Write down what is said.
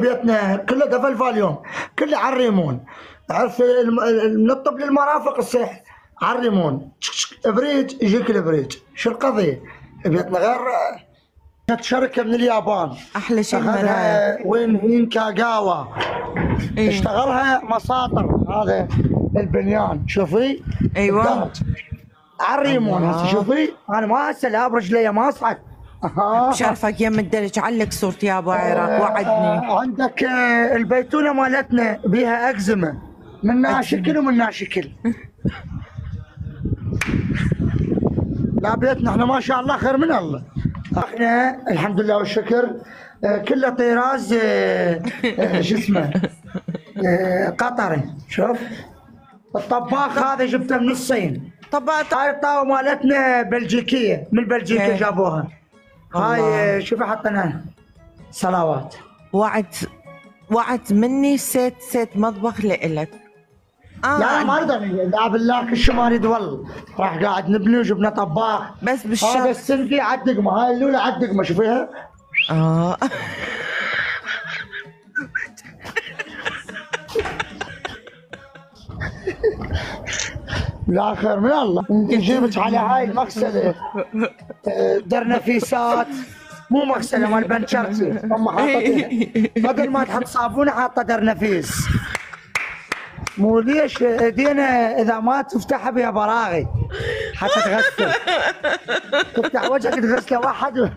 بيتنا كله قفل فاليوم، كله على الريمون. عرف من الطب للمرافق الصح على الريمون، ابريج يجيك الابريج. شو القضيه؟ بيتنا غير شركه من اليابان احلى شيء اخذها وين هينكا قاوة إيه؟ اشتغلها مساطر. هذا البنيان شوفي ايوه على الريمون. هسه شوفي انا ما هسه لا برجلي ما اصعد. بشرفك يم الدرج علق صورتي يا ابو عراق وعدني. عندك البيتونه مالتنا بيها اكزمه، منها شكل ومنها شكل. لا بيتنا احنا ما شاء الله خير من الله. احنا الحمد لله والشكر كله طراز شو اسمه قطري. شوف الطباخ هذا جبته من الصين. طبقت هاي الطاوه مالتنا بلجيكيه، من بلجيكا جابوها. هاي شوفي حطينا صلوات. وعد مني سيت مطبخ لإلك. لا ما اريد، لا بالله كل شيء ما اريد والله. راح قاعد نبني وجبنا طباخ بس بالشرط هذا السلفي على الدقمه. هاي الاولى على الدقمه شوفيها. لا خير من الله. جبت على هاي المغسله درنفيسات، مو مغسله مال بنشرتي، هم حاطتها بدل ما تحط صابونه حاطه درنفيس. مو ليش ايدينا اذا ما تفتحها بها براغي حتى تغسل، تفتح وجهك تغسله واحد